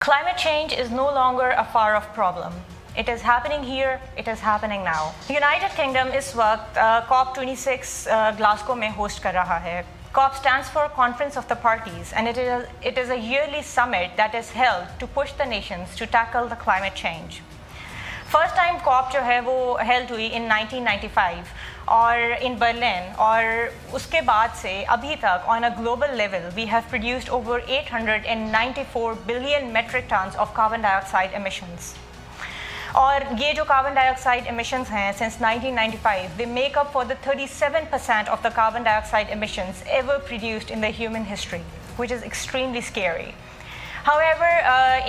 Climate change is no longer a far-off problem. It is happening here, it is happening now. United Kingdom इस वक्त COP26 Glasgow में host कर रहा है. COP stands for Conference of the Parties, and it is a yearly summit that is held to push the nations to tackle the climate change. First time COP जो है वो held हुई in 1995 और in Berlin, और उसके बाद से अभी तक on a global level we have produced over 894 billion metric tons of carbon dioxide emissions. और ये जो carbon dioxide emissions हैं since 1995, they make up for the 37% of the carbon dioxide emissions ever produced in the human history, which is extremely scary. However,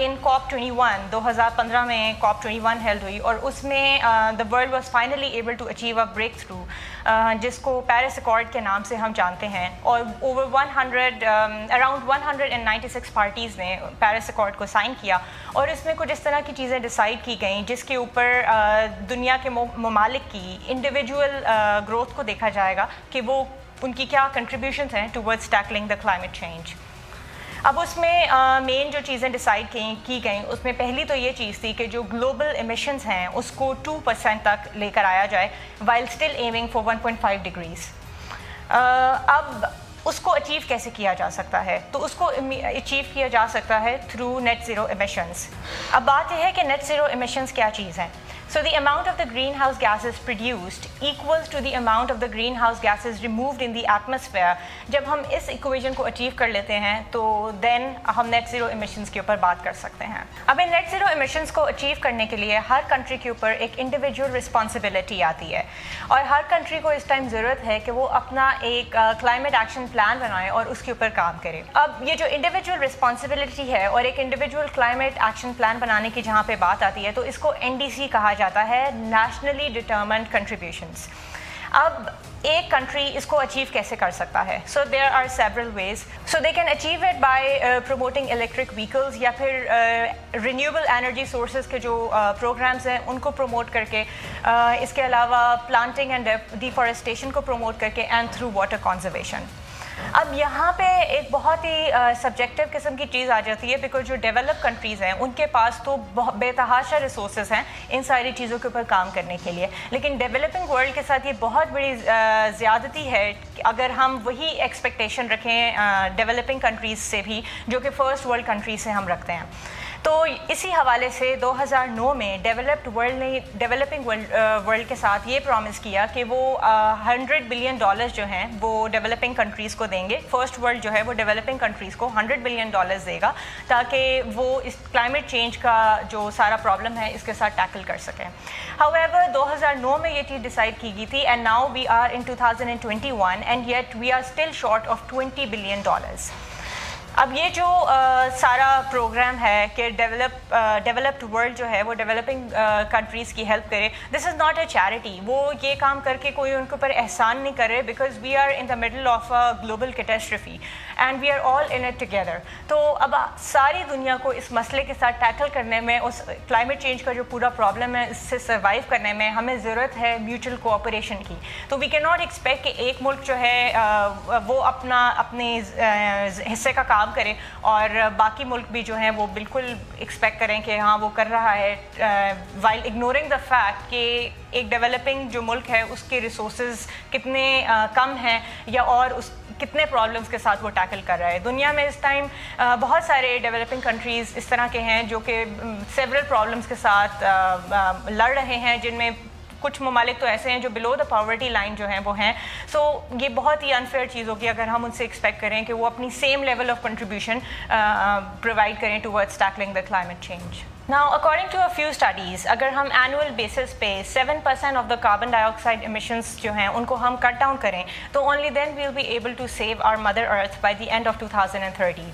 in COP21, 2015 में COP21 held हुई और उसमें the world was finally able to achieve a breakthrough जिसको Paris Accord के नाम से हम जानते हैं, और around 196 parties ने Paris Accord को साइन किया और इसमें कुछ इस तरह की चीज़ें डिसाइड की गई जिसके ऊपर दुनिया के ममालिक की इंडिविजुअल ग्रोथ को देखा जाएगा कि वो उनकी क्या कंट्रीब्यूशंस हैं towards tackling the climate change. अब उसमें मेन जो चीज़ें डिसाइड की गई उसमें पहली तो ये चीज़ थी कि जो ग्लोबल एमिशंस हैं उसको 2% तक लेकर आया जाए while still aiming for 1.5 degrees. अब उसको अचीव कैसे किया जा सकता है? तो उसको अचीव किया जा सकता है थ्रू नेट ज़ीरो एमिशंस. अब बात यह है कि नेट ज़ीरो एमिशंस क्या चीज़ हैं. So the amount of the greenhouse gases produced equals to the amount of the greenhouse gases removed in the atmosphere. जब हम इस इक्वेशन को अचीव कर लेते हैं तो देन हम नेट ज़ीरो एमिशंस के ऊपर बात कर सकते हैं. अब इन नेट ज़ीरो एमिशंस को अचीव करने के लिए हर कंट्री के ऊपर एक इंडिविजुअल रिस्पॉन्सिबिलिटी आती है और हर कंट्री को इस टाइम ज़रूरत है कि वो अपना एक क्लाइमेट एक्शन प्लान बनाए और उसके ऊपर काम करे. अब ये जो इंडिविजुअल रिस्पॉन्सिबिलिटी है और एक इंडिविजुअल क्लाइमेट एक्शन प्लान बनाने की जहाँ पे बात आती है तो इसको NDC कहा जाता है, नेशनली डिटरमाइंड कंट्रीब्यूशंस. अब एक कंट्री इसको अचीव कैसे कर सकता है? So there are several ways. So they can achieve it by promoting electric vehicles या फिर रिन्यूएबल एनर्जी सोर्सेज के जो प्रोग्राम्स हैं उनको प्रमोट करके, इसके अलावा प्लांटिंग एंड डिफॉरेस्टेशन को प्रमोट करके, एंड थ्रू वाटर कंजर्वेशन. अब यहाँ पे एक बहुत ही सब्जेक्टिव किस्म की चीज़ आ जाती है बिकॉज जो डेवलप कंट्रीज़ हैं उनके पास तो बेतहाशा रिसोर्सेज हैं इन सारी चीज़ों के ऊपर काम करने के लिए, लेकिन डेवलपिंग वर्ल्ड के साथ ये बहुत बड़ी ज़्यादती है अगर हम वही एक्सपेक्टेशन रखें डेवलपिंग कंट्रीज़ से भी जो कि फर्स्ट वर्ल्ड कंट्रीज से हम रखते हैं. तो इसी हवाले से 2009 में डेवलप्ड वर्ल्ड ने डेवलपिंग वर्ल्ड के साथ ये प्रॉमिस किया कि वो $100 बिलियन जो हैं वो डेवलपिंग कंट्रीज़ को देंगे. फर्स्ट वर्ल्ड जो है वो डेवलपिंग कंट्रीज़ को $100 बिलियन देगा ताकि वो इस क्लाइमेट चेंज का जो सारा प्रॉब्लम है इसके साथ टैकल कर सकें. हाउएवर 2009 में ये चीज़ डिसाइड की गई थी and now we are in 2021 and yet we are still short of $20 billion. अब ये जो सारा प्रोग्राम है कि डेवलप्ड वर्ल्ड जो है वो डेवलपिंग कंट्रीज़ की हेल्प करे, this is not a charity. वो ये काम करके कोई उनके ऊपर एहसान नहीं कर रहे because we are in the middle of a global catastrophe and we are all in it together. तो अब सारी दुनिया को इस मसले के साथ टैकल करने में, उस क्लाइमेट चेंज का जो पूरा प्रॉब्लम है इससे सर्वाइव करने में हमें ज़रूरत है म्यूचुअल कोऑपरेशन की. तो वी कैन नॉट एक्सपेक्ट कि एक मुल्क जो है वो अपने हिस्से का काम करें और बाकी मुल्क भी जो हैं वो बिल्कुल एक्सपेक्ट करें कि हाँ वो कर रहा है, वाइल इग्नोरिंग द फैक्ट कि एक डेवलपिंग जो मुल्क है उसके रिसोर्सेज कितने कम हैं या और उस कितने प्रॉब्लम्स के साथ वो टैकल कर रहा है. दुनिया में इस टाइम बहुत सारे डेवलपिंग कंट्रीज़ इस तरह के हैं जो कि सेवरल प्रॉब्लम्स के साथ लड़ रहे हैं, जिनमें कुछ ममालिक तो ऐसे हैं जो बिलो द पॉवर्टी लाइन जो हैं वो हैं. सो ये बहुत ही अनफेयर चीज़ होगी अगर हम उनसे एक्सपेक्ट करें कि वो अपनी same level of contribution provide करें towards tackling the climate change. Now, according to a few studies, अगर हम एनुअल बेसिस पे 7% of the carbon dioxide emissions जो हैं उनको हम कट डाउन करें तो only then we will be able to save our mother earth by the end of 2030.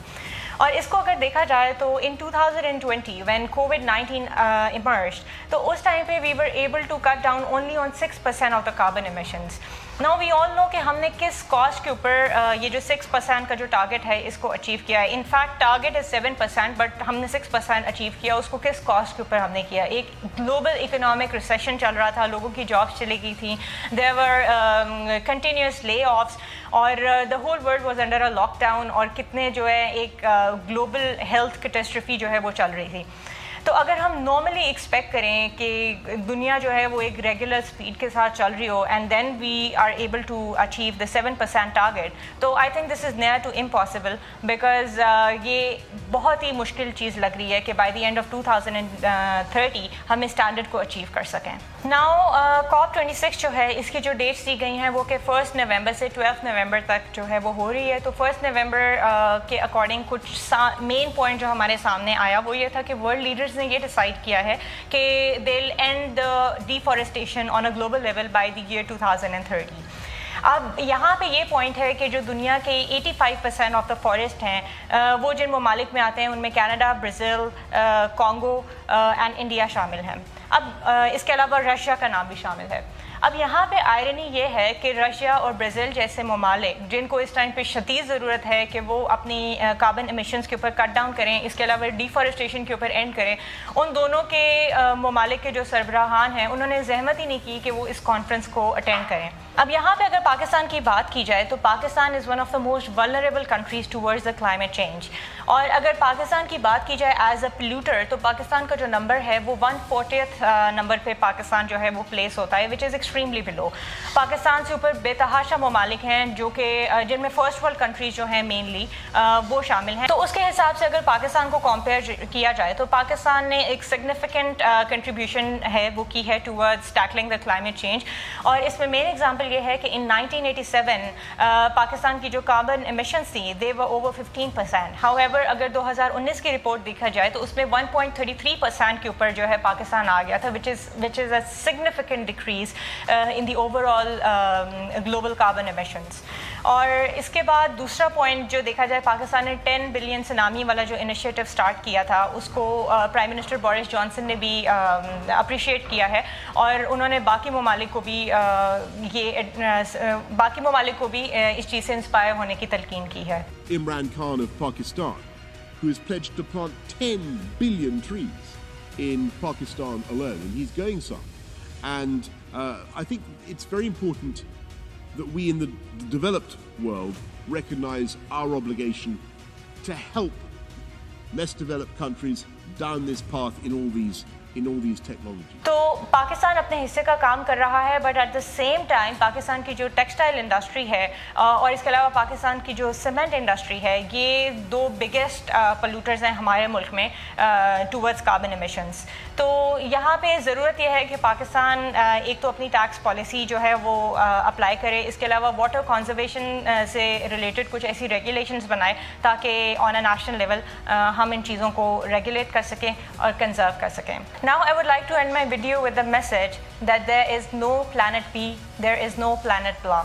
और इसको अगर देखा जाए तो इन 2020 when COVID-19 emerged, तो उस टाइम पे we were able to cut down only on 6% of the carbon emissions. Now we all know कि हमने किस कॉस्ट के ऊपर ये जो 6% का जो टारगेट है इसको अचीव किया है. इनफैक्ट टारगेट इज 7% बट हमने 6% अचीव किया. उसको किस कॉस्ट के ऊपर हमने किया? एक ग्लोबल इकोनॉमिक रिसेशन चल रहा था, लोगों की जॉब्स चली गई थी, there were continuous layoffs और the whole world was under a lockdown और कितने जो है एक ग्लोबल हेल्थ कैटास्ट्रॉफी जो है वो चल रही थी. तो अगर हम नॉर्मली एक्सपेक्ट करें कि दुनिया जो है वो एक रेगुलर स्पीड के साथ चल रही हो and then we are able to achieve the 7% target, तो I think this is near to impossible because ये बहुत ही मुश्किल चीज़ लग रही है कि बाय द एंड ऑफ 2030 हम इस स्टैंडर्ड को अचीव कर सकें. नाउ COP26 जो है इसकी जो डेट्स दी गई हैं वो कि 1 नवंबर से 12 नवंबर तक जो है वो हो रही है. तो 1 नवंबर के अकॉर्डिंग कुछ मेन पॉइंट जो हमारे सामने आया वो ये था कि वर्ल्ड लीडर्स ने ये डिसाइड किया है कि they will and the deforestation on a global level by the year 2030. अब यहाँ पे ये पॉइंट है कि जो दुनिया के 85% ऑफ द फॉरेस्ट हैं वो जिन ममालिक में आते हैं उनमें Canada, Brazil, Congo and India शामिल हैं. अब इसके अलावा रशिया का नाम भी शामिल है. अब यहाँ पे आयरनी ये है कि रशिया और ब्राज़ील जैसे ममालिक जिनको इस टाइम पे शदीद ज़रूरत है कि वो अपनी कार्बन एमिशंस के ऊपर कट डाउन करें, इसके अलावा डिफॉरेस्टेशन के ऊपर एंड करें, उन दोनों के ममालिक के जो सरबराहान हैं उन्होंने जहमत ही नहीं की कि वो इस कॉन्फ्रेंस को अटेंड करें. अब यहाँ पे अगर पाकिस्तान की बात की जाए तो Pakistan is one of the most vulnerable countries towards the climate change. और अगर पाकिस्तान की बात की जाए एज अ पोल्यूटर तो पाकिस्तान का जो नंबर है वो 140th नंबर पे पाकिस्तान जो है वो प्लेस होता है, which is extremely below. Pakistan से ऊपर बेतहाशा ममालिक हैं जो कि जिनमें फर्स्ट वर्ल्ड कंट्रीज़ जो हैं मेनली वो शामिल हैं. तो उसके हिसाब से अगर पाकिस्तान को कंपेयर किया जाए तो पाकिस्तान ने एक सिग्निफिकेंट कंट्रीब्यूशन है वो की है towards tackling the climate change. और इसमें मेन एग्जाम्पल ये है कि इन 1987 पाकिस्तान की जो कार्बन एमिशंस थी दे वर ओवर 15%. हाउएवर अगर 2019 की रिपोर्ट देखा जाए तो उसमें 1.33% के ऊपर जो है पाकिस्तान आ गया था, which is a significant decrease in the overall global carbon emissions. और इसके बाद दूसरा पॉइंट जो देखा जाए, पाकिस्तान ने 10 बिलियन सुनामी वाला जो इनिशिएटिव स्टार्ट किया था उसको प्राइम मिनिस्टर बोरिस जॉनसन ने भी अप्रिशिएट किया है और उन्होंने बाकी ममालिक को भी इस चीज़ से इंस्पायर होने की तलकीन की है. Imran Khan of Pakistan, who has pledged to plant 10 billion trees in Pakistan alone, and he's going some. And I think it's very important that we in the developed world recognize our obligation to help less developed countries down this path in all these technologies. तो पाकिस्तान अपने हिस्से का काम कर रहा है but at the same time Pakistan की जो टेक्सटाइल इंडस्ट्री है और इसके अलावा पाकिस्तान की जो सीमेंट इंडस्ट्री है ये दो बिगेस्ट पोल्यूटर्स हैं हमारे मुल्क में टूवर्ड्स कार्बन एमिशंस. तो यहाँ पे ज़रूरत यह है कि पाकिस्तान एक तो अपनी टैक्स पॉलिसी जो है वो अप्लाई करे, इसके अलावा वाटर कंजर्वेशन से रिलेटेड कुछ ऐसी रेगुलेशंस बनाए ताकि ऑन अ नेशनल लेवल हम इन चीज़ों को रेगुलेट कर सकें और कंजर्व कर सकें. Now I would like to end my video with the message that there is no planet B, there is no planet blah.